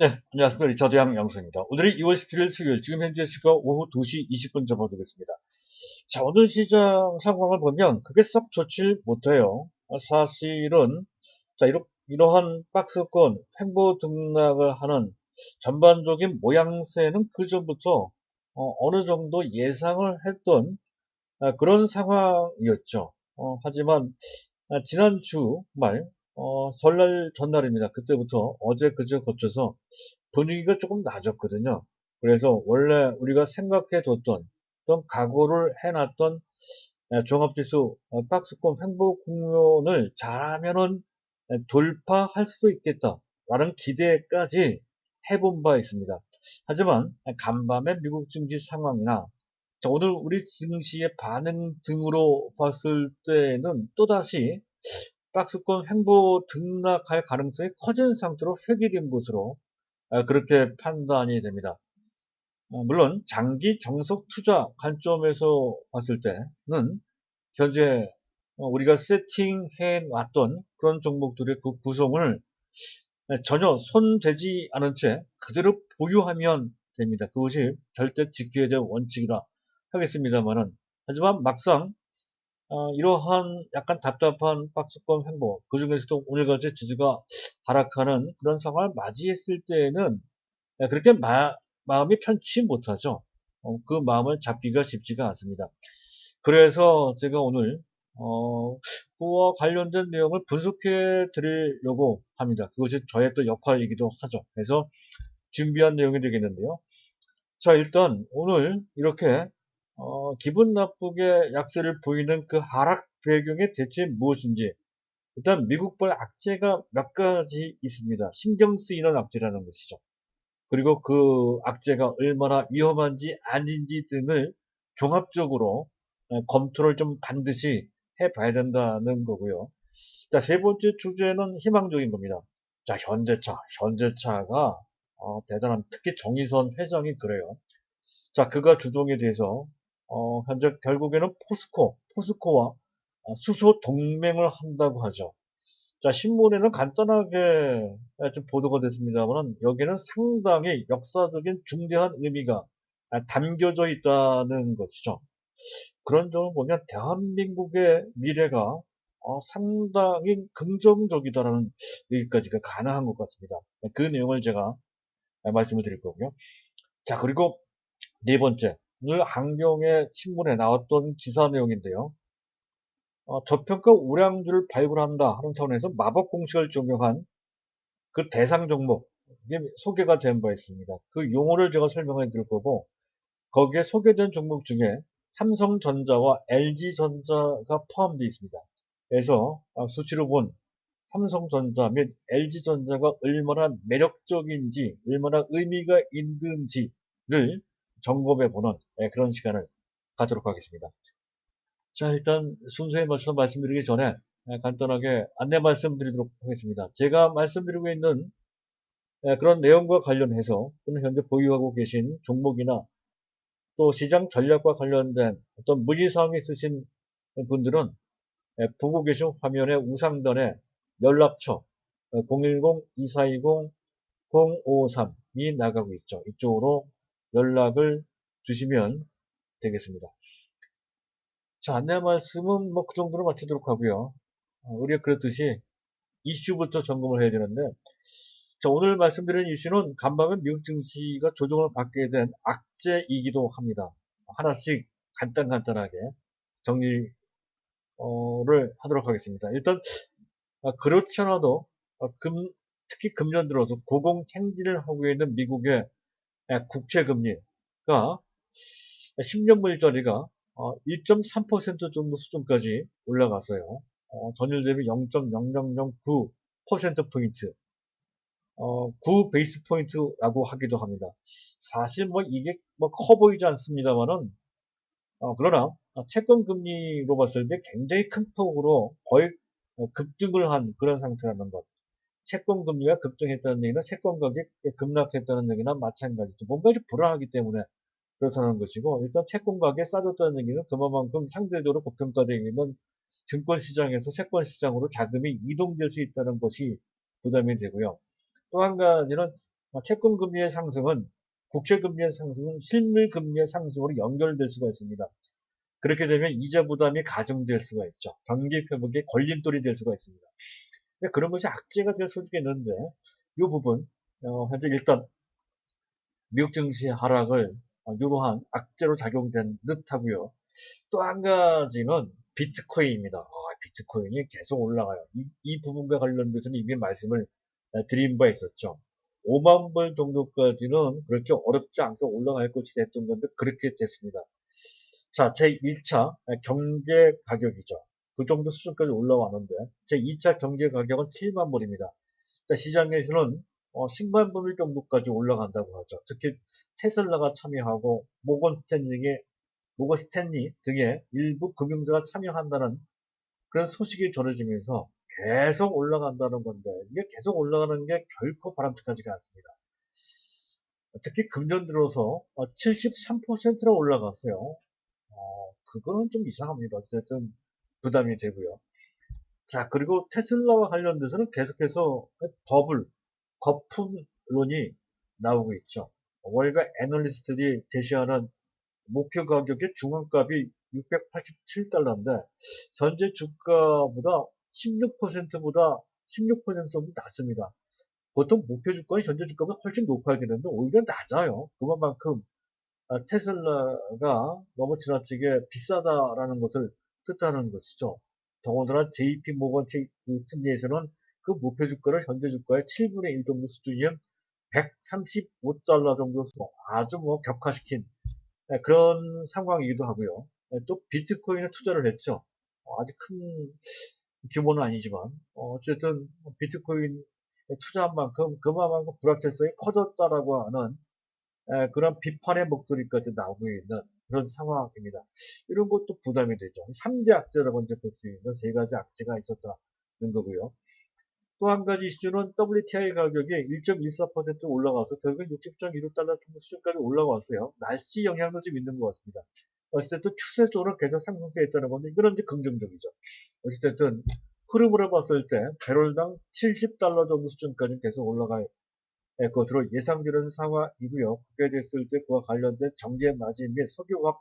네, 안녕하십니까. 리차드 양 양수입니다. 오늘이 2월 17일 수요일, 지금 현재 시각 오후 2시 20분 접어들고 있습니다. 자, 오늘 시장 상황을 보면 그게 썩 좋지 못해요. 사실은, 자, 이러한 박스권 횡보 등락을 하는 전반적인 모양새는 그전부터 느 정도 예상을 했던 그런 상황이었죠. 하지만 지난 주말, 설날 전날입니다. 그때부터 어제 그제 거쳐서 분위기가 조금 낮았거든요. 그래서 원래 우리가 생각해뒀던 또 각오를 해놨던 종합지수 박스권 횡보 국면을 잘하면은 돌파할 수도 있겠다라는 기대까지 해본 바 있습니다. 하지만 간밤의 미국 증시 상황이나 자, 오늘 우리 증시의 반응 등으로 봤을 때는 또다시 박스권 횡보 등락할 가능성이 커진 상태로 회귀된 것으로 그렇게 판단이 됩니다. 물론 장기 정석 투자 관점에서 봤을 때는 현재 우리가 세팅해 놨던 그런 종목들의 그 구성을 전혀 손대지 않은 채 그대로 보유하면 됩니다. 그것이 절대 지켜야 될 원칙이라 하겠습니다만은 하지만 막상 이러한 약간 답답한 박스권 횡보 그중에서도 오늘같이 지수가 하락하는 그런 상황을 맞이했을 때에는 그렇게 마음이 편치 못하죠. 그 마음을 잡기가 쉽지가 않습니다. 그래서 제가 오늘 그와 관련된 내용을 분석해 드리려고 합니다. 그것이 저의 또 역할이기도 하죠. 그래서 준비한 내용이 되겠는데요. 자, 일단 오늘 이렇게 기분 나쁘게 약세를 보이는 그 하락 배경이 대체 무엇인지 일단 미국발 악재가 몇 가지 있습니다. 신경 쓰이는 악재라는 것이죠. 그리고 그 악재가 얼마나 위험한지 아닌지 등을 종합적으로 검토를 좀 반드시 해봐야 된다는 거고요. 자, 세 번째 주제는 희망적인 겁니다. 자, 현대차가 대단한, 특히 정의선 회장이 그래요. 자, 그가 주동에 대해서 현재 결국에는 포스코와 수소 동맹을 한다고 하죠. 자, 신문에는 간단하게 좀 보도가 됐습니다만 여기는 상당히 역사적인 중대한 의미가 담겨져 있다는 것이죠. 그런 점을 보면 대한민국의 미래가 상당히 긍정적이다라는 얘기까지가 가능한 것 같습니다. 그 내용을 제가 말씀을 드릴 거고요. 자, 그리고 네 번째, 오늘 한경의 신문에 나왔던 기사 내용인데요. 저평가 우량주를 발굴한다 하는 차원에서 마법 공식을 적용한 그 대상 종목, 이게 소개가 된 바 있습니다. 그 용어를 제가 설명해 드릴 거고, 거기에 소개된 종목 중에 삼성전자와 LG전자가 포함되어 있습니다. 그래서 수치로 본 삼성전자 및 LG전자가 얼마나 매력적인지, 얼마나 의미가 있는지를 점검해 보는 그런 시간을 갖도록 하겠습니다. 자, 일단 순서에 맞춰서 말씀드리기 전에 간단하게 안내 말씀드리도록 하겠습니다. 제가 말씀드리고 있는 그런 내용과 관련해서 또는 현재 보유하고 계신 종목이나 또 시장 전략과 관련된 어떤 문의사항이 있으신 분들은 보고 계신 화면의 우상단에 연락처 010-2420-053이 나가고 있죠. 이쪽으로 연락을 주시면 되겠습니다. 자, 안내 말씀은 뭐 그 정도로 마치도록 하고요. 우리가 그렇듯이 이슈부터 점검을 해야 되는데, 자, 오늘 말씀드린 이슈는 간밤에 미국 증시가 조정을 받게 된 악재이기도 합니다. 하나씩 간단하게 정리를 하도록 하겠습니다. 일단 그렇지 않아도 특히 금년 들어서 고공행진을 하고 있는 미국의 국채금리가 10년 물자리가 1.3% 정도 수준까지 올라갔어요. 전일 대비 0.0009%포인트, 9 베이스 포인트라고 하기도 합니다. 사실 뭐 이게 뭐 커 보이지 않습니다만은, 그러나 채권 금리로 봤을 때 굉장히 큰 폭으로 거의 급등을 한 그런 상태라는 것. 채권 금리가 급등했다는 얘기는 채권 가격이 급락했다는 얘기나 마찬가지죠. 뭔가 좀 불안하기 때문에 그렇다는 것이고, 일단 채권 가격이 싸졌다는 얘기는 그만큼 상대적으로 고평가되어 있는 증권 시장에서 채권 시장으로 자금이 이동될 수 있다는 것이 부담이 되고요. 또 한 가지는 채권 금리의 상승은 국채 금리의 상승은 실물 금리의 상승으로 연결될 수가 있습니다. 그렇게 되면 이자 부담이 가중될 수가 있죠. 경기 회복에 걸림돌이 될 수가 있습니다. 그런 것이 악재가 될 수도 있는데 이 부분 현재 일단 미국 증시의 하락을 이러한 악재로 작용된 듯하고요. 또 한 가지는 비트코인입니다. 비트코인이 계속 올라가요. 이 부분과 관련돼서는 이미 말씀을 드린 바 있었죠. 5만 불 정도까지는 그렇게 어렵지 않게 올라갈 것이 됐던 건데 그렇게 됐습니다. 자, 제1차 경계 가격이죠. 그 정도 수준까지 올라왔는데 제2차 경계 가격은 7만 불입니다. 자, 시장에서는 10만 불 정도까지 올라간다고 하죠. 특히 테슬라가 참여하고 모건 스탠리 등의 일부 금융사가 참여한다는 그런 소식이 전해지면서 계속 올라간다는 건데 이게 계속 올라가는 게 결코 바람직하지가 않습니다. 특히 금년 들어서 73%나 올라갔어요. 그거는 좀 이상합니다. 어쨌든 부담이 되고요. 자, 그리고 테슬라와 관련돼서는 계속해서 거품론이 나오고 있죠. 월가 애널리스트들이 제시하는 목표 가격의 중앙값이 687달러인데 전체 주가보다 16% 정도 낮습니다. 보통 목표 주가는 현재 주가보다 훨씬 높아야 되는데 오히려 낮아요. 그만큼 테슬라가 너무 지나치게 비싸다라는 것을 뜻하는 것이죠. 더군다나 JP 모건 심리에서는 그 목표 주가를 현재 주가의 7분의 1 정도 수준인 135달러 정도 아주 격화시킨 그런 상황이기도 하고요. 또 비트코인에 투자를 했죠. 아주 큰 규모는 아니지만 어쨌든 비트코인에 투자한 만큼 그만큼 불확실성이 커졌다라고 하는 그런 비판의 목소리까지 나오고 있는 그런 상황입니다. 이런 것도 부담이 되죠. 3대 악재라고 이제 볼 수 있는 세 가지 악재가 있었다는 거고요. 또 한 가지 이슈는 WTI 가격이 1.14% 올라가서 결국 60.16달러 정도 수준까지 올라왔어요. 날씨 영향도 좀 있는 것 같습니다. 어쨌든 추세적으로 계속 상승세에 있다는 건데 이건 이제 긍정적이죠. 어쨌든 흐름으로 봤을 때 배럴당 70달러 정도 수준까지 계속 올라갈 것으로 예상되는 상황이고요. 그게 됐을 때 그와 관련된 정제 마진 및 석유화학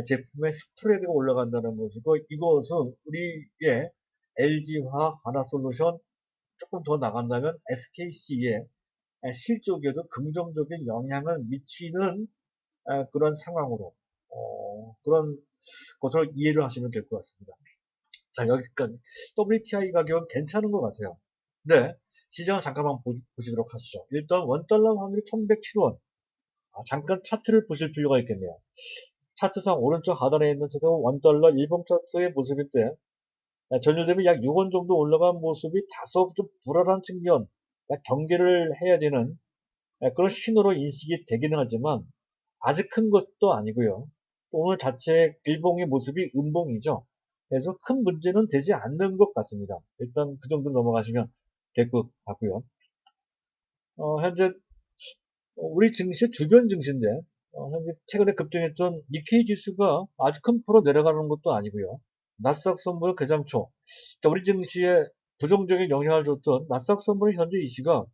제품의 스프레드가 올라간다는 것이고 이것은 우리의 LG화학, 하나솔루션 조금 더 나간다면 SKC의 실적에도 긍정적인 영향을 미치는 그런 상황으로 그런 것으로 이해를 하시면 될 것 같습니다. 자, 여기까지 WTI 가격은 괜찮은 것 같아요. 네, 시장을 잠깐만 보시도록 하시죠. 일단 원달러 환율이 1107원. 잠깐 차트를 보실 필요가 있겠네요. 차트상 오른쪽 하단에 있는 차트가 원달러 일봉 차트의 모습인데 전일 대비 약 6원 정도 올라간 모습이 다소 좀 불안한 측면, 경계를 해야 되는 그런 신호로 인식이 되기는 하지만 아직 큰 것도 아니고요. 오늘 자체 일봉의 모습이 음봉이죠. 그래서 큰 문제는 되지 않는 것 같습니다. 일단 그 정도 넘어가시면 될 것 같고요. 현재 우리 증시 주변 증시인데 현재 최근에 급등했던 니케이 지수가 아주 큰 폭으로 내려가는 것도 아니고요. 나스닥 선물 개장 초 우리 증시에 부정적인 영향을 줬던 나스닥 선물 현재 이시가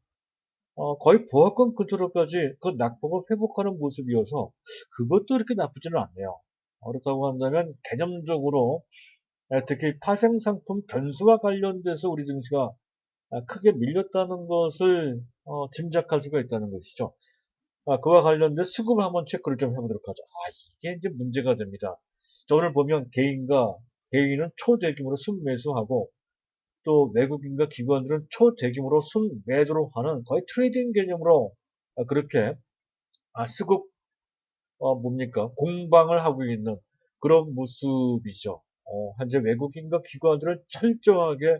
거의 보합권 근처로까지 그 낙폭을 회복하는 모습이어서 그것도 이렇게 나쁘지는 않네요. 그렇다고 한다면 개념적으로 특히 파생상품 변수와 관련돼서 우리 증시가 크게 밀렸다는 것을 짐작할 수가 있다는 것이죠. 그와 관련된 수급을 한번 체크를 좀 해보도록 하죠. 이게 이제 문제가 됩니다. 자, 오늘 보면 개인은 초대규모로 순매수하고 또 외국인과 기관들은 초대규모로 순매도로 하는 거의 트레이딩 개념으로 그렇게 수급 공방을 하고 있는 그런 모습이죠. 현재 외국인과 기관들은 철저하게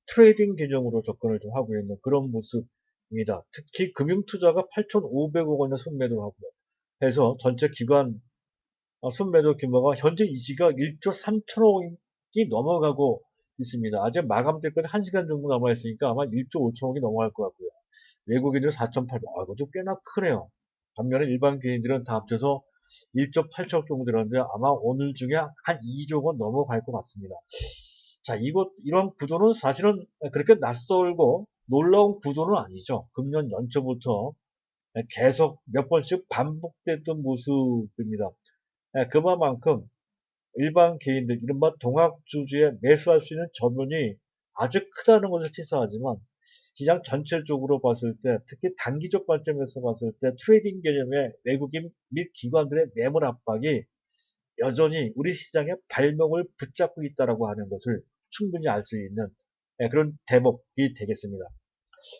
트레이딩 개념으로 접근을 좀 하고 있는 그런 모습입니다. 특히 금융투자가 8,500억 원의 순매도를 하고 해서 전체 기관 순매도 규모가 현재 이 시각 1조 3천억이 넘어가고 있습니다. 아직 마감 때까지 1시간 정도 남아있으니까 아마 1조 5천억이 넘어갈 것 같고요. 외국인들은 4,800억, 이것도 꽤나 크네요. 반면에 일반 개인들은 다 합쳐서 1조 8천억 정도 되는데 아마 오늘 중에 한 2조가 넘어갈 것 같습니다. 자, 이런 구도는 사실은 그렇게 낯설고 놀라운 구도는 아니죠. 금년 연초부터 계속 몇 번씩 반복됐던 모습입니다. 그만큼 일반 개인들, 이른바 동학주주에 매수할 수 있는 저변이 아주 크다는 것을 시사하지만 시장 전체적으로 봤을 때, 특히 단기적 관점에서 봤을 때 트레이딩 개념의 외국인 및 기관들의 매물 압박이 여전히 우리 시장의 발목을 붙잡고 있다라고 하는 것을 충분히 알 수 있는 그런 대목이 되겠습니다.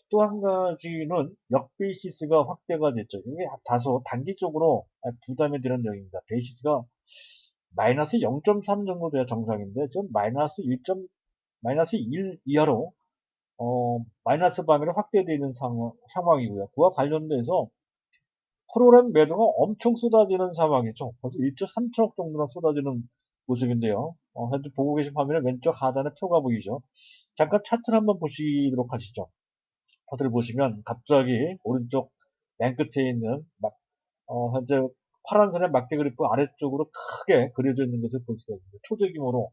또 한 가지는 역베이시스가 확대가 됐죠. 이게 다소 단기적으로 부담이 되는 영역입니다. 베이시스가 마이너스 0.3 정도 돼야 정상인데 지금 마이너스 1 이하로 마이너스 범위로 확대되어 있는 상황이고요. 그와 관련돼서 프로그램 매도가 엄청 쏟아지는 상황이죠. 벌써 1조 3천억 정도나 쏟아지는 모습인데요. 현재 보고 계신 화면에 왼쪽 하단에 표가 보이죠. 잠깐 차트를 한번 보시도록 하시죠. 차트를 보시면 갑자기 오른쪽 맨 끝에 있는 현재 파란 선의 막대 그래프 아래쪽으로 크게 그려져 있는 것을 볼 수가 있습니다. 초대 규모로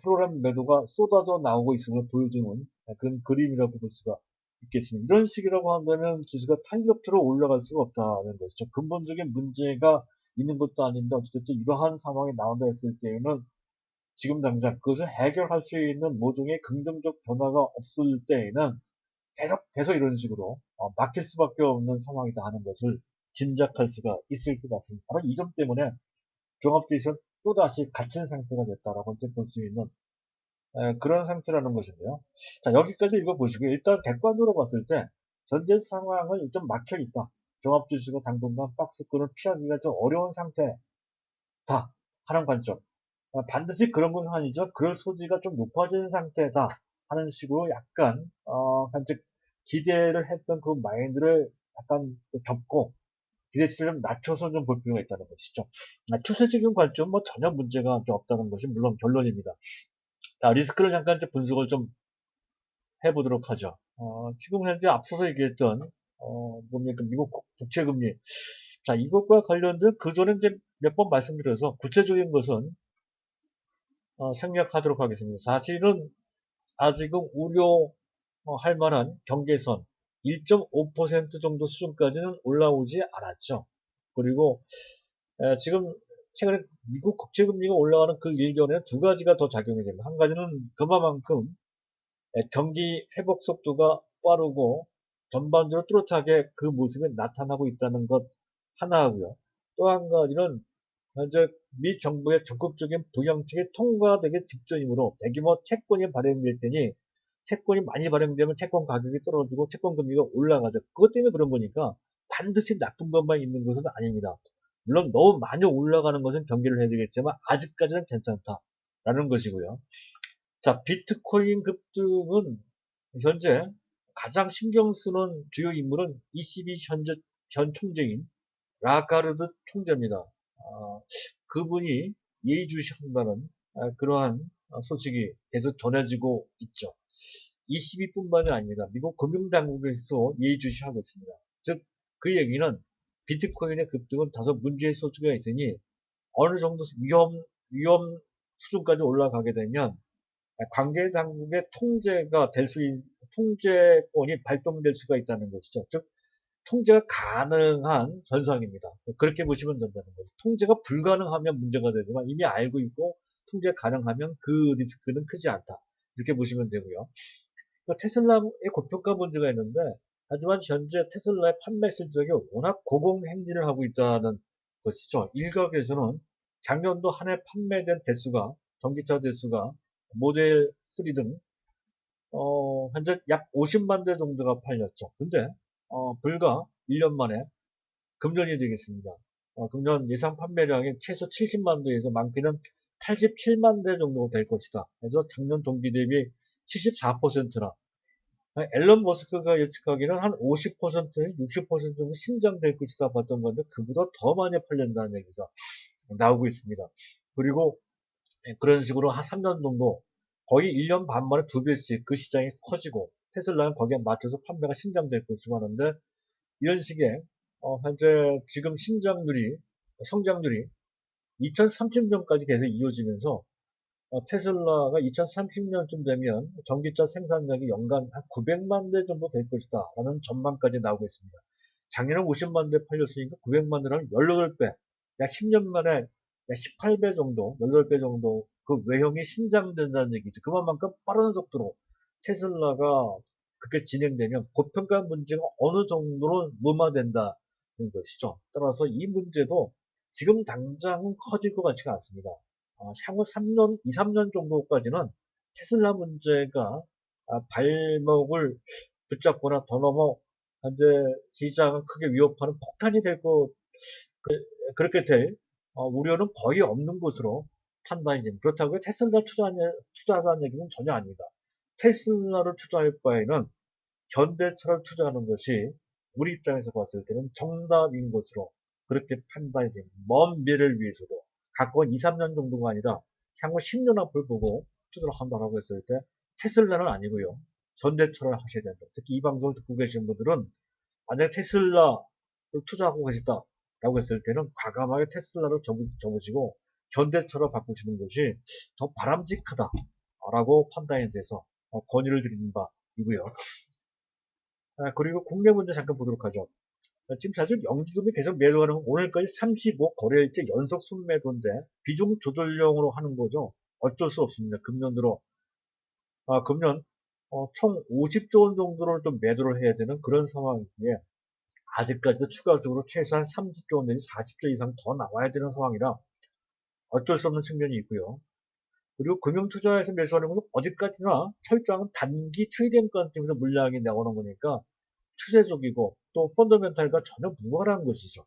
프로그램 매도가 쏟아져 나오고 있음을 보여주는 그런 그림이라고 볼 수가 있겠습니다. 이런 식이라고 한다면 지수가 탄력적으로 올라갈 수가 없다는 것이죠. 근본적인 문제가 있는 것도 아닌데 어쨌든 이러한 상황이 나온다 했을 때에는 지금 당장 그것을 해결할 수 있는 모종의 긍정적 변화가 없을 때에는 계속 이런 식으로 막힐 수밖에 없는 상황이다 하는 것을 짐작할 수가 있을 것 같습니다. 바로 이 점 때문에 종합지수는 또다시 갇힌 상태가 됐다라고 볼 수 있는 그런 상태라는 것인데요. 자, 여기까지 읽어보시고요. 일단 객관적으로 봤을 때 현재 상황은 좀 막혀있다. 종합지수가 당분간 박스권을 피하기가 좀 어려운 상태다 하는 관점. 반드시 그런 것은 아니죠. 그럴 소지가 좀 높아진 상태다 하는 식으로 약간 현재 기대를 했던 그 마인드를 약간 접고 기대치를 좀 낮춰서 좀 볼 필요가 있다는 것이죠. 추세적인 관점 뭐 전혀 문제가 좀 없다는 것이 물론 결론입니다. 자, 리스크를 잠깐 분석을 좀 해보도록 하죠. 지금 현재 앞서서 얘기했던 뭡니까 미국 국채금리. 자, 이것과 관련된 그 전에 이제 몇 번 말씀드려서 구체적인 것은 생략하도록 하겠습니다. 사실은 아직은 우려할 만한 경계선 1.5% 정도 수준까지는 올라오지 않았죠. 그리고 지금 최근에 미국 국채금리가 올라가는 그 일견에 두 가지가 더 작용이 됩니다. 한 가지는 그만큼 경기 회복 속도가 빠르고 전반적으로 뚜렷하게 그 모습이 나타나고 있다는 것 하나하고요. 또 한 가지는 현재 미 정부의 적극적인 부양책이 통과되기 직전이므로 대규모 채권이 발행될 테니 채권이 많이 발행되면 채권 가격이 떨어지고 채권 금리가 올라가죠. 그것 때문에 그런 거니까 반드시 나쁜 것만 있는 것은 아닙니다. 물론 너무 많이 올라가는 것은 경계를 해야 되겠지만 아직까지는 괜찮다라는 것이고요. 자, 비트코인 급등은 현재 가장 신경 쓰는 주요 인물은 ECB 현재 전 총재인 라가르드 총재입니다. 그분이 예의주시한다는 그러한 소식이 계속 전해지고 있죠. ECB뿐만이 아닙니다. 미국 금융당국에서 예의주시하고 있습니다. 즉, 그 얘기는 비트코인의 급등은 다소 문제의 소지가 있으니 어느 정도 위험 수준까지 올라가게 되면 관계 당국의 통제권이 발동될 수가 있다는 것이죠. 즉, 통제가 가능한 현상입니다. 그렇게 보시면 된다는 거죠. 통제가 불가능하면 문제가 되지만 이미 알고 있고 통제 가능하면 그 리스크는 크지 않다. 이렇게 보시면 되고요. 테슬라의 고평가 문제가 있는데 하지만 현재 테슬라의 판매 실적이 워낙 고공행진을 하고 있다는 것이죠. 일각에서는 작년도 한 해 판매된 대수가 전기차 대수가 모델 3 등 현재 약 50만 대 정도가 팔렸죠. 근데 불과 1년 만에 금년이 되겠습니다. 금년 예상 판매량이 최소 70만 대에서 많게는 87만 대 정도 될 것이다. 그래서 작년 동기 대비 74%나 앨런 머스크가 예측하기는 한 50%, 60% 정도 신장될 것이다 봤던 건데 그보다 더 많이 팔린다는 얘기가 나오고 있습니다. 그리고 그런 식으로 한 3년 정도 거의 1년 반 만에 2배씩 그 시장이 커지고 테슬라는 거기에 맞춰서 판매가 신장될 것이고 하는데 이런 식의 현재 지금 성장률이 2030년까지 계속 이어지면서 테슬라가 2030년쯤 되면 전기차 생산량이 연간 한 900만 대 정도 될 것이다 라는 전망까지 나오고 있습니다. 작년에 50만 대 팔렸으니까 900만 대라면 18배, 약 10년 만에 약 18배 정도, 18배 정도 그 외형이 신장된다는 얘기죠. 그만큼 빠른 속도로 테슬라가 그렇게 진행되면 고평가 문제가 어느 정도로 무마된다는 것이죠. 따라서 이 문제도 지금 당장은 커질 것 같지가 않습니다. 향후 3년, 2, 3년 정도까지는 테슬라 문제가 발목을 붙잡거나 더 넘어 현재 시장을 크게 위협하는 폭탄이 될 것, 그렇게 될 우려는 거의 없는 것으로 판단이 됩니다. 그렇다고 테슬라 투자하자는 얘기는 전혀 아닙니다. 테슬라를 투자할 바에는 현대차를 투자하는 것이 우리 입장에서 봤을 때는 정답인 것으로 그렇게 판단이 됩니다. 먼 미래를 위해서도 가까운 2, 3년 정도가 아니라 향후 10년 앞을 보고 투자를 한다고 했을 때 테슬라는 아니고요. 현대차를 하셔야 된다. 특히 이 방송을 듣고 계신 분들은 만약에 테슬라를 투자하고 계시다라고 했을 때는 과감하게 테슬라를 접으시고 현대차로 바꾸시는 것이 더 바람직하다라고 판단이 돼서 권유를 드리는 바이고요. 그리고 국내 문제 잠깐 보도록 하죠. 지금 사실 연기금이 계속 매도하는 건 오늘까지 35거래일째 연속 순매도인데 비중 조절용으로 하는 거죠. 어쩔 수 없습니다. 금년 들어 금년 총 50조 원 정도를 좀 매도를 해야 되는 그런 상황이기에 아직까지도 추가적으로 최소한 30조 원 내지 40조 이상 더 나와야 되는 상황이라 어쩔 수 없는 측면이 있고요. 그리고 금융투자에서 매수하는 건 어디까지나 철저한 단기 트레이딩 관점에서 물량이 나오는 거니까 추세적이고 또 펀더멘탈과 전혀 무관한 것이죠.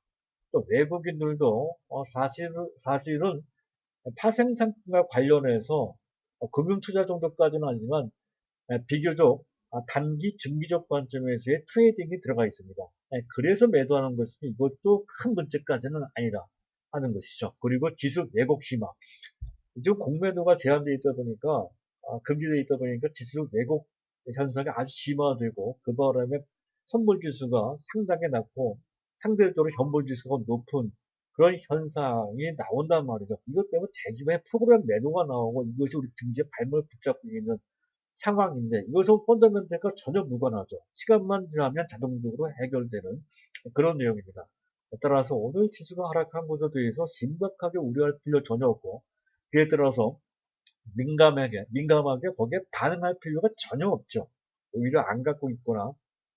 또 외국인들도 사실은 파생상품과 관련해서 금융투자 정도까지는 아니지만 비교적 단기 중기적 관점에서의 트레이딩이 들어가 있습니다. 그래서 매도하는 것이 이것도 큰 문제까지는 아니라 하는 것이죠. 그리고 지수 왜곡 심화. 지금 공매도가 제한되어 있다 보니까 금지되어 있다 보니까 지수 왜곡 현상이 아주 심화되고 그 바람에 선물 지수가 상당히 낮고 상대적으로 현물 지수가 높은 그런 현상이 나온단 말이죠. 이것 때문에 대규모의 프로그램 매도가 나오고 이것이 우리 증시에 발목을 붙잡고 있는 상황인데 이것은 펀더멘털과 전혀 무관하죠. 시간만 지나면 자동적으로 해결되는 그런 내용입니다. 따라서 오늘 지수가 하락한 것에 대해서 심각하게 우려할 필요 전혀 없고 그에 따라서 민감하게 거기에 반응할 필요가 전혀 없죠. 오히려 안 갖고 있거나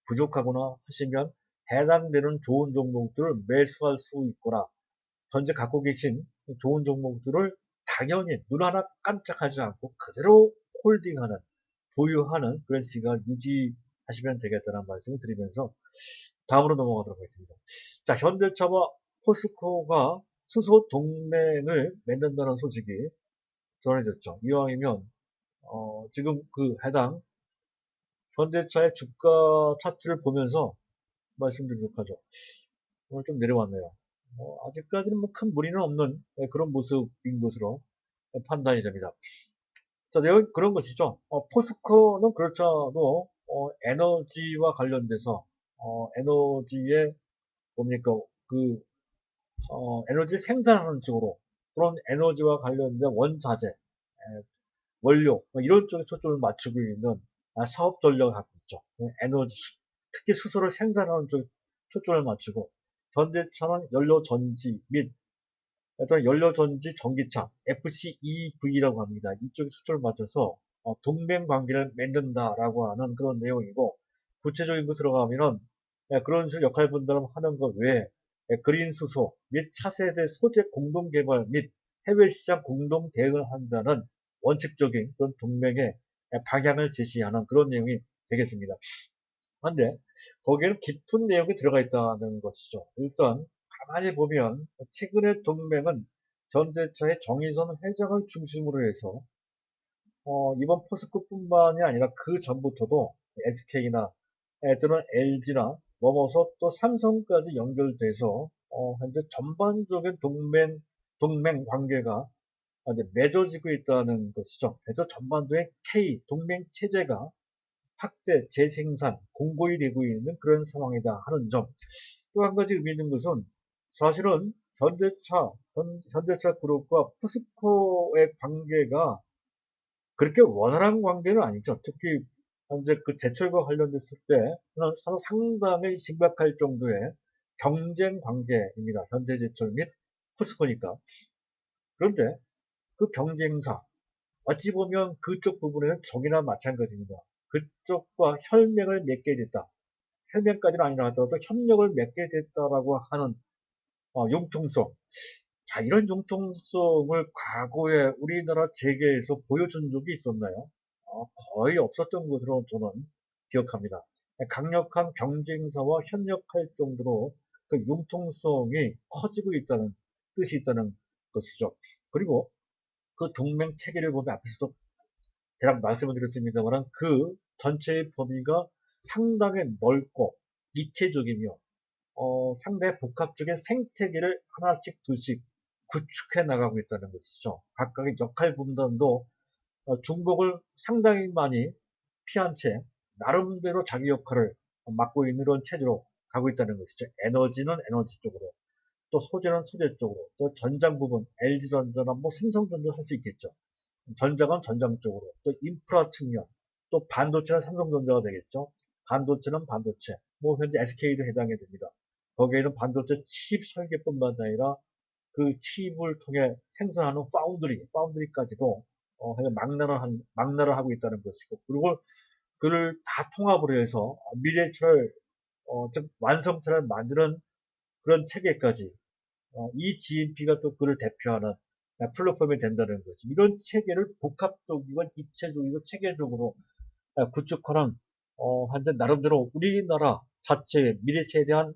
부족하거나 하시면 해당되는 좋은 종목들을 매수할 수 있거나 현재 갖고 계신 좋은 종목들을 당연히 눈 하나 깜짝하지 않고 그대로 홀딩하는 보유하는 그런 시각을 유지하시면 되겠다는 말씀을 드리면서 다음으로 넘어가도록 하겠습니다. 자, 현대차와 포스코가 수소 동맹을 맺는다는 소식이 전해졌죠. 이왕이면 지금 그 해당 현대차의 주가 차트를 보면서 말씀드리도록 하죠. 오늘 좀 내려왔네요. 아직까지는 뭐 큰 무리는 없는 그런 모습인 것으로 판단이 됩니다. 자, 내용 그런 것이죠. 포스코는 그렇잖아도 에너지와 관련돼서 에너지에 뭡니까 그 에너지를 생산하는 식으로 그런 에너지와 관련된 원자재, 원료 뭐 이런 쪽에 초점을 맞추고 있는 사업 전략을 갖고 있죠. 에너지 특히 수소를 생산하는 쪽에 초점을 맞추고 현대차는 연료 전지 및 어떤 연료전지 전기차 FCEV라고 합니다. 이쪽에 초점을 맞춰서 동맹 관계를 맺는다라고 하는 그런 내용이고 구체적인 거 들어가면은 그런 식으로 역할 분담을 하는 것 외에 그린 수소 및 차세대 소재 공동 개발 및 해외 시장 공동 대응을 한다는 원칙적인 그런 동맹의 방향을 제시하는 그런 내용이 되겠습니다. 그런데 거기에는 깊은 내용이 들어가 있다는 것이죠. 일단 가만히 보면 최근의 동맹은 현대차의 정의선 회장을 중심으로 해서 이번 포스코뿐만이 아니라 그 전부터도 SK나 또는 LG나 넘어서 또 삼성까지 연결돼서 현재 전반적인 동맹 관계가 이제 맺어지고 있다는 것이죠. 그래서 전반적인 K 동맹 체제가 확대, 재생산, 공고히 되고 있는 그런 상황이다 하는 점. 또 한 가지 의미 있는 것은 사실은 현대차 그룹과 포스코의 관계가 그렇게 원활한 관계는 아니죠. 특히 현재 그 제철과 관련됐을 때는 상당히 심각할 정도의 경쟁 관계입니다. 현대제철 및 포스코니까. 그런데 그 경쟁사, 어찌 보면 그쪽 부분에는 적이나 마찬가지입니다. 그쪽과 혈맹을 맺게 됐다. 혈맹까지는 아니라 하더라도 협력을 맺게 됐다라고 하는 융통성. 자, 이런 융통성을 과거에 우리나라 재계에서 보여준 적이 있었나요? 거의 없었던 것으로 저는 기억합니다. 강력한 경쟁사와 협력할 정도로 그 융통성이 커지고 있다는 뜻이 있다는 것이죠. 그리고 그 동맹 체계를 보면 앞에서도 대략 말씀을 드렸습니다만 그 전체의 범위가 상당히 넓고 입체적이며 상당히 복합적인 생태계를 하나씩 둘씩 구축해 나가고 있다는 것이죠. 각각의 역할 분담도 중복을 상당히 많이 피한 채 나름대로 자기 역할을 맡고 있는 그런 체제로 가고 있다는 것이죠. 에너지는 에너지 쪽으로, 또 소재는 소재 쪽으로, 또 전장 부분, LG전자나 뭐 삼성전자 할 수 있겠죠. 전장은 전장 쪽으로, 또 인프라 측면, 또 반도체는 삼성전자가 되겠죠. 반도체는 반도체, 뭐 현재 SK도 해당이 됩니다. 거기에는 반도체 칩 설계뿐만 아니라 그 칩을 통해 생산하는 파운드리까지도 망라를 하고 있다는 것이고, 그리고 그를 다 통합을 해서 미래철, 즉 완성체를 만드는 그런 체계까지 이 GMP가 또 그를 대표하는 플랫폼이 된다는 거지. 이런 체계를 복합적이고 입체적이고 체계적으로 구축하는 한데 나름대로 우리나라 자체의 미래체에 대한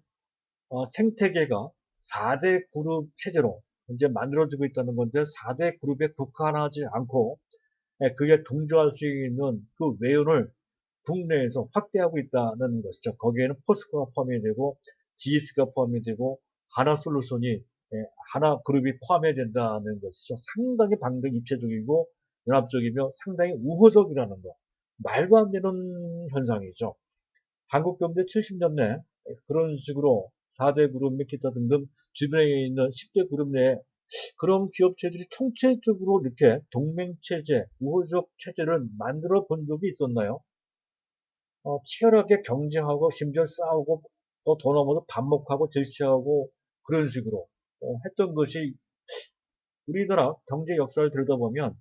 생태계가 4대 그룹 체제로 이제 만들어지고 있다는 건데 4대 그룹에 국한하지 않고 그게 동조할 수 있는 그 외연을 국내에서 확대하고 있다는 것이죠. 거기에는 포스코가 포함이 되고 GS가 포함이 되고 하나솔루션이 하나 그룹이 포함이 된다는 것이죠. 상당히 방대 입체적이고 연합적이며 상당히 우호적이라는 거. 말도 안 되는 현상이죠. 한국 경제 70년 내 그런 식으로 4대 그룹 및 기타 등등 주변에 있는 10대 그룹 내에 그런 기업체들이 총체적으로 이렇게 동맹체제, 우호적 체제를 만들어 본 적이 있었나요? 치열하게 경쟁하고 심지어 싸우고 또 더 넘어서 반목하고 질시하고 그런 식으로 했던 것이 우리나라 경제 역사를 들여다보면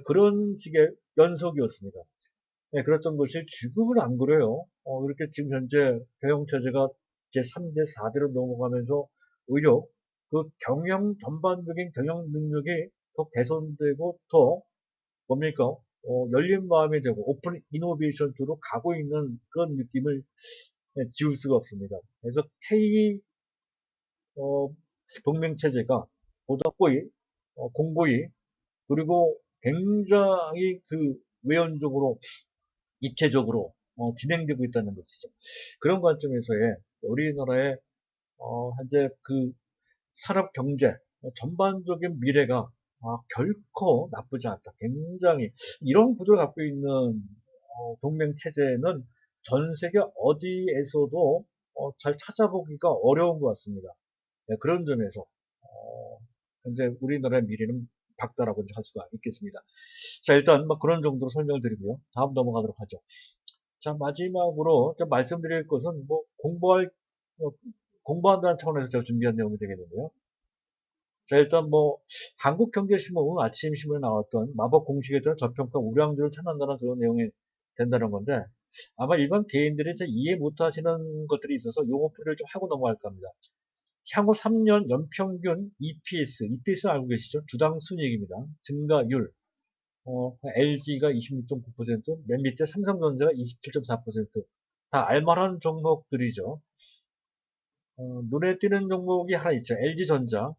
그런 식의 연속이었습니다. 그랬던 것이 지금은 안 그래요. 이렇게 지금 현재 경영체제가 제3대 4대로 넘어가면서 오히려 그 전반적인 경영 능력이 더 개선되고 더 뭡니까? 열린 마음이 되고 오픈 이노베이션 쪽으로 가고 있는 그런 느낌을 지울 수가 없습니다. 그래서 K 동맹 체제가 보다 공고히 그리고 굉장히 그 외연적으로 입체적으로 진행되고 있다는 것이죠. 그런 관점에서의 우리나라의 현재 그 산업 경제 전반적인 미래가 결코 나쁘지 않다. 굉장히 이런 구조를 갖고 있는 동맹 체제는 전 세계 어디에서도 잘 찾아보기가 어려운 것 같습니다. 네, 그런 점에서 현재 우리나라의 미래는 밝다라고 할 수가 있겠습니다. 자, 일단 뭐 그런 정도로 설명을 드리고요. 다음 넘어가도록 하죠. 자, 마지막으로 좀 말씀드릴 것은 뭐 어, 공부한다는 차원에서 제가 준비한 내용이 되겠는데요. 자, 일단 뭐 한국경제신문 아침 신문에 나왔던 마법 공식에 대한 저평가 우량주를 찾는다는 그런 내용이 된다는 건데 아마 일반 개인들이 이해 못하시는 것들이 있어서 용어풀이를 좀 하고 넘어갈까 합니다. 향후 3년 연평균 EPS 알고 계시죠? 주당 순이익입니다. 증가율. LG가 26.9%, 맨 밑에 삼성전자가 27.4%. 다 알만한 종목들이죠. 눈에 띄는 종목이 하나 있죠. LG전자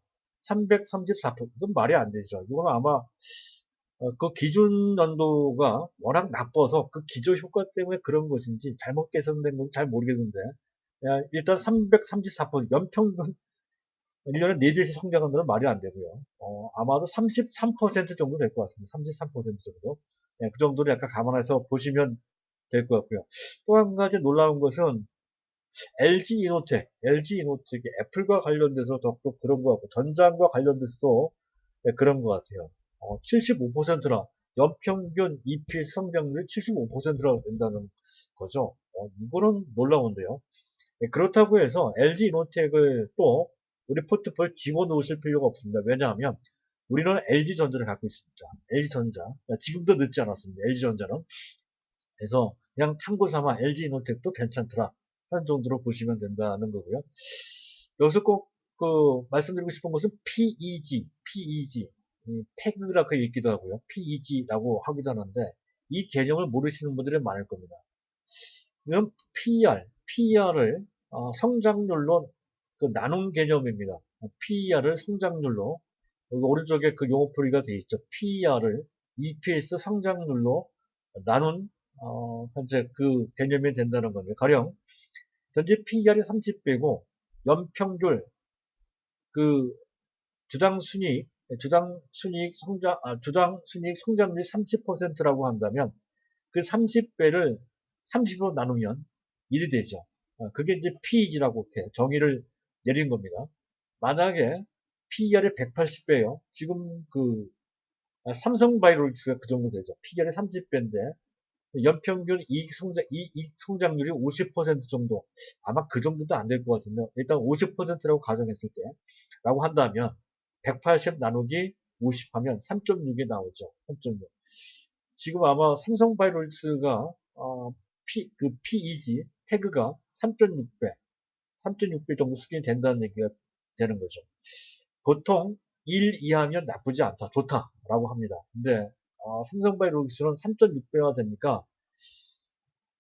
334%. 이건 말이 안 되죠. 이건 아마 그 기준 연도가 워낙 나빠서 그 기저 효과 때문에 그런 것인지 잘못 계산된 건지 잘 모르겠는데 일단 334% 연평균 1년에 4배씩 성장하는 건 말이 안 되고요. 아마도 33% 정도 될 것 같습니다. 33% 정도. 그 정도를 약간 감안해서 보시면 될 것 같고요. 또 한 가지 놀라운 것은 LG 이노텍이 애플과 관련돼서 더욱 그런 것 같고, 전장과 관련돼서도 그런 것 같아요. 75%나 연평균 EPS 성장률이 75%라고 된다는 거죠. 이거는 놀라운데요. 네, 그렇다고 해서 LG 이노텍을 또 우리 포트폴리오에 집어넣으실 필요가 없습니다. 왜냐하면 우리는 LG전자를 갖고 있습니다. LG전자. 지금도 늦지 않았습니다. LG전자는. 그래서 그냥 참고 삼아 LG 이노텍도 괜찮더라 하는 정도로 보시면 된다는 거고요. 여기서 꼭 말씀드리고 싶은 것은 PEG, 태그라고 읽기도 하고요. PEG라고 하기도 하는데 이 개념을 모르시는 분들이 많을 겁니다. 이건 PER을 성장률로 나눈 개념입니다. PER을 성장률로 여기 오른쪽에 그 용어풀이가 되어 있죠. PER을 EPS 성장률로 나눈 현재 그 개념이 된다는 겁니다. 가령 현재 PER이 30배고 연평균 그 주당 순이익 성장률이 30%라고 한다면 그 30배를 30으로 나누면 1이 되죠. 그게 이제 PEG라고 이렇게 정의를 내린 겁니다. 만약에 PER이 180배요. 지금 삼성바이오로직스가 그 정도 되죠. PER이 30배인데 연평균 이익 성장률이 50% 정도, 아마 그 정도도 안 될 것 같은데, 일단 50%라고 가정했을 때, 라고 한다면, 180 나누기 50 하면 3.6이 나오죠. 3.6. 지금 아마 삼성바이오로직스가, PEG, 태그가 3.6배, 3.6배 정도 수준이 된다는 얘기가 되는 거죠. 보통 1 이하면 나쁘지 않다, 좋다라고 합니다. 근데 삼성바이오로직스는 3.6배가 되니까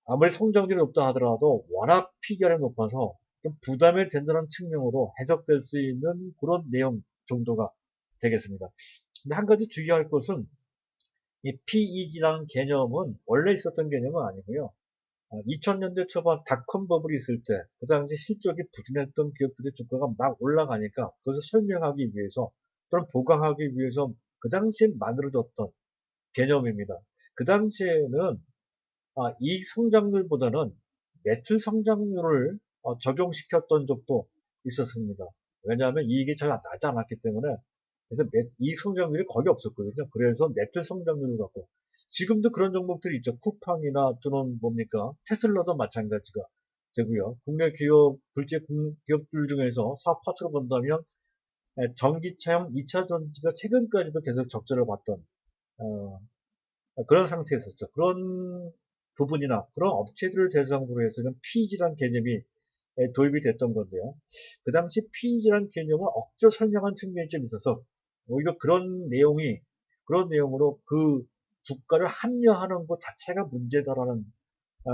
아무리 성장률이 높다 하더라도 워낙 PER이 높아서 좀 부담이 된다는 측면으로 해석될 수 있는 그런 내용 정도가 되겠습니다. 근데 한 가지 주의할 것은 이 PEG라는 개념은 원래 있었던 개념은 아니고요. 2000년대 초반 닷컴 버블이 있을 때, 그 당시 실적이 부진했던 기업들의 주가가 막 올라가니까 그것을 설명하기 위해서 또는 보강하기 위해서 그 당시에 만들어졌던 개념입니다. 그 당시에는 이익 성장률보다는 매출 성장률을 적용시켰던 적도 있었습니다. 왜냐하면 이익이 잘 나지 않았기 때문에 그래서 이익 성장률이 거의 없었거든요. 그래서 매출 성장률을 갖고 지금도 그런 종목들이 있죠. 쿠팡이나 또는 뭡니까 테슬라도 마찬가지가 되고요. 국내 기업 둘째 기업들 중에서 사업 파트로 본다면 전기차용 2차 전지가 최근까지도 계속 적자를 봤던 어, 그런 상태였었죠. 그런 부분이나 그런 업체들을 대상으로 해서는 PEG라는 개념이 도입이 됐던 건데요. 그 당시 PEG라는 개념을 억지로 설명한 측면이 좀 있어서 오히려 그런 내용으로 그 주가를 합리화하는 것 자체가 문제다라는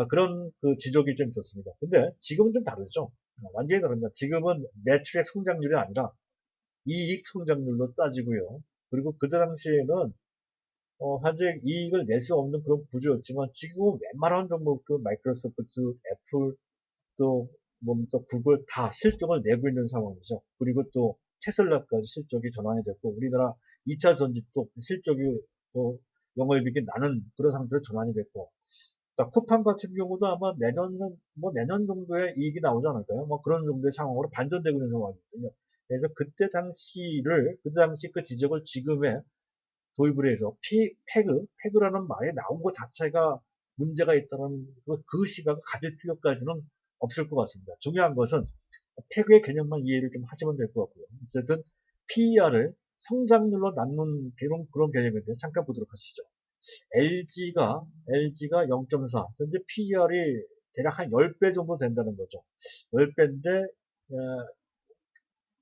그런 그 지적이 좀 있었습니다. 근데 지금은 좀 다르죠. 완전히 다릅니다. 지금은 매출의 성장률이 아니라 이익 성장률로 따지고요. 그리고 그 당시에는 현재 이익을 낼 수 없는 그런 구조였지만 지금은 웬만한 종목도 마이크로소프트, 애플, 또 구글 다 실적을 내고 있는 상황이죠. 그리고 또 테슬라까지 실적이 전환이 됐고 우리나라 2차 전지도 실적이 영업이익이 나는 그런 상태로 전환이 됐고 쿠팡 같은 경우도 아마 내년 정도에 이익이 나오지 않을까요? 뭐 그런 정도의 상황으로 반전되고 있는 상황이거든요. 그래서 그때 당시 그 지적을 지금의 도입을 해서 패그라는 말이 나온 것 자체가 문제가 있다는 그 시각을 가질 필요까지는 없을 것 같습니다. 중요한 것은 패그의 개념만 이해를 좀 하시면 될 것 같고요. 어쨌든 PER을 성장률로 낳는 그런 개념인데 잠깐 보도록 하시죠. LG가 0.4, 현재 PER이 대략 한 10배 정도 된다는 거죠. 10배인데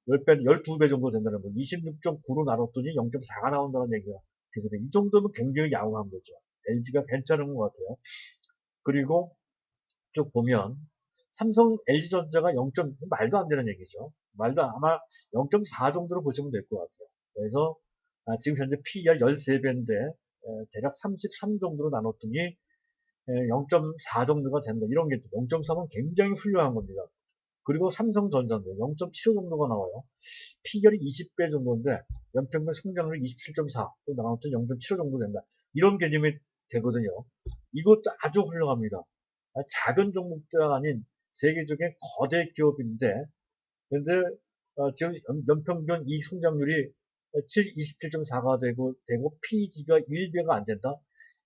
10배, 12배 정도 된다는 거. 26.9로 나눴더니 0.4가 나온다는 얘기가 되거든요. 이 정도면 굉장히 양호한 거죠. LG가 괜찮은 것 같아요. 그리고 쭉 보면 LG전자가 말도 안 되는 얘기죠. 아마 0.4 정도로 보시면 될 것 같아요. 그래서 지금 현재 PER 13배인데 대략 33 정도로 나눴더니 0.4 정도가 된다. 이런 게 0.3은 굉장히 훌륭한 겁니다. 그리고 삼성전자인데 0.75 정도가 나와요. PER이 20배 정도인데 연평균 성장률 27.4, 또 나왔던 0.75 정도 된다. 이런 개념이 되거든요. 이것도 아주 훌륭합니다. 작은 종목도 아닌 세계적인 거대 기업인데, 근데 지금 연평균 이익 성장률이 27.4가 되고 PEG가 1배가 안 된다?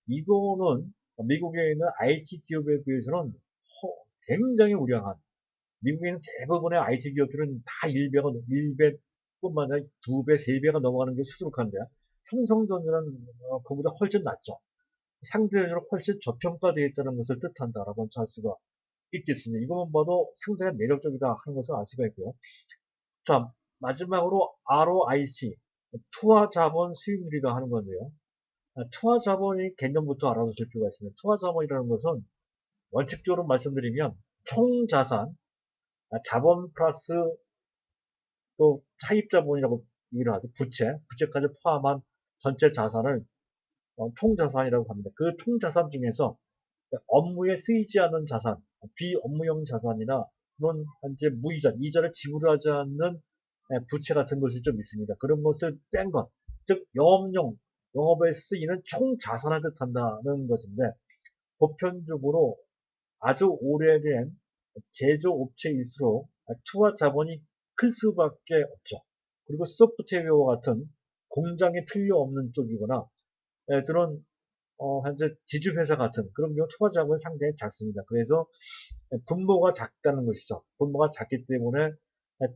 이거는 미국에 있는 IT 기업에 비해서는 굉장히 우량한, 미국에 있는 대부분의 IT 기업들은 다 1배뿐만 아니라 2배, 3배가 넘어가는 게 수두룩한데, 삼성전자는 그보다 훨씬 낫죠. 상대적으로 훨씬 저평가되어 있다는 것을 뜻한다라고 할 수가 있겠습니다. 이것만 봐도 상당히 매력적이다 하는 것을 알 수가 있고요. 자, 마지막으로 ROIC, 투하자본 수익률이다 하는 건데요. 투하자본의 개념부터 알아두실 필요가 있습니다. 투하자본이라는 것은 원칙적으로 말씀드리면 총자산, 자본 플러스 또 차입자본이라고 얘기를 하죠. 부채까지 포함한 전체 자산을 총자산이라고 합니다. 그 총자산 중에서 업무에 쓰이지 않는 자산, 비업무용 자산이나 그런 현재 무이자, 이자를 지불하지 않는 부채 같은 것이 좀 있습니다. 그런 것을 뺀 것, 즉 영업에 쓰이는 총자산을 뜻한다는 것인데, 보편적으로 아주 오래된 제조업체일수록 투하 자본이 클 수밖에 없죠. 그리고 소프트웨어와 같은 공장이 필요 없는 쪽이거나 그런 현재 지주회사 같은 그런 경우 투하 자본이 상당히 작습니다. 그래서 분모가 작다는 것이죠. 분모가 작기 때문에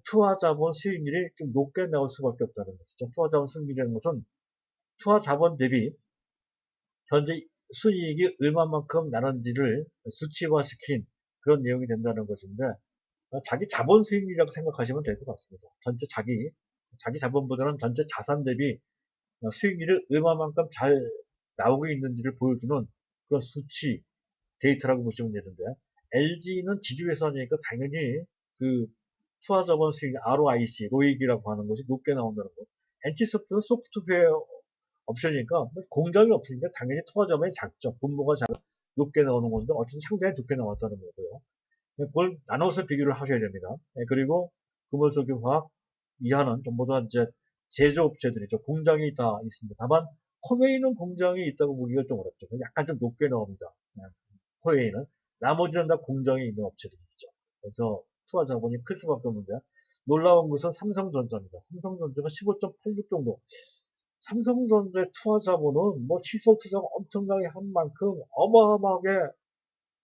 투하 자본 수익률이 좀 높게 나올 수밖에 없다는 것이죠. 투하 자본 수익률이라는 것은 투하 자본 대비 현재 수익이 얼마만큼 나는지를 수치화시킨 그런 내용이 된다는 것인데, 자기 자본 수익률이라고 생각하시면 될 것 같습니다. 전체 자기 자본보다는 전체 자산 대비 수익률을 얼마만큼 잘 나오고 있는지를 보여주는 그런 수치 데이터라고 보시면 되는데, LG는 지주회사니까 당연히 그 투하자본 수익 ROIC, 로익이라고 하는 것이 높게 나온다는 거. NC소프트는 소프트웨어 업체니까 공장이 없으니까 당연히 투하자본이 작죠. 분모가 높게 나오는 건데 어쨌든 상당히 높게 나왔다는 거고요. 그걸 나눠서 비교를 하셔야 됩니다. 그리고 금호석유화학 이하는 전부 다 이제 제조업체들이죠. 공장이 다 있습니다. 다만 코웨이는 공장이 있다고 보기가 좀 어렵죠. 약간 좀 높게 나옵니다. 코웨이는 나머지는 다 공장이 있는 업체들이죠. 그래서 투하 자본이 클 수밖에 없는데, 놀라운 것은 삼성전자입니다. 삼성전자가 15.86 정도. 삼성전자의 투하 자본은 뭐 시설 투자가 엄청나게 한 만큼 어마어마하게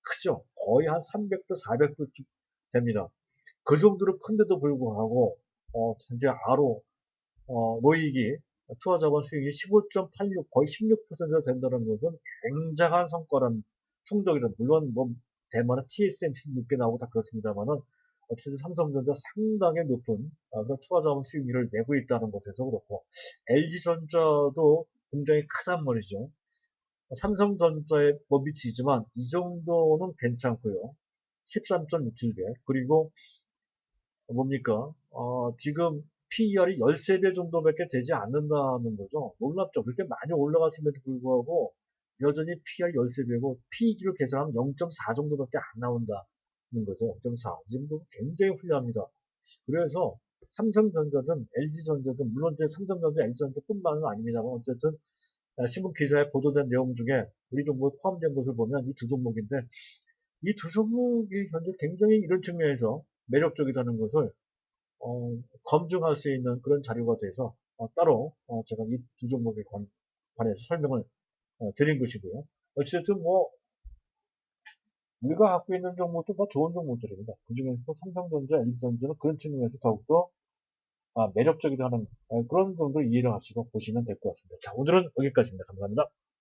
크죠. 거의 한 300도, 400도 됩니다. 그 정도로 큰데도 불구하고 현재 로익이 투하 자본 수익이 15.86 거의 16%가 된다는 것은 굉장한 성적이란, 물론 뭐 대만은 TSMC 높게 나오고 다 그렇습니다만은 어쨌든 삼성전자 상당히 높은 그런 투하 자본 수익률을 내고 있다는 것에서 그렇고, LG전자도 굉장히 크단 말이죠. 삼성전자의 법이 지지만 이 정도는 괜찮고요. 13.67배. 그리고 뭡니까? 지금 PER이 13배 정도밖에 되지 않는다는 거죠. 놀랍죠. 그렇게 많이 올라갔음에도 불구하고 여전히 PER 13배고 PEG로 계산하면 0.4 정도밖에 안 나온다는 거죠. 0.4. 이 정도 굉장히 훌륭합니다. 그래서 삼성전자든 LG전자든, 물론 이제 삼성전자, LG전자뿐만은 아닙니다만 어쨌든 신문 기사에 보도된 내용 중에 우리 종목에 포함된 것을 보면 이 두 종목인데, 이 두 종목이 현재 굉장히 이런 측면에서 매력적이라는 것을 검증할 수 있는 그런 자료가 돼서 따로 제가 이 두 종목에 관해서 설명을 드린 것이고요. 어쨌든 뭐 우리가 갖고 있는 종목도 다 좋은 종목들입니다. 그 중에서도 삼성전자, LG전자는 그런 측면에서 더욱더 매력적이다 하는 그런 정도 이해를 하시고 보시면 될 것 같습니다. 자, 오늘은 여기까지입니다. 감사합니다.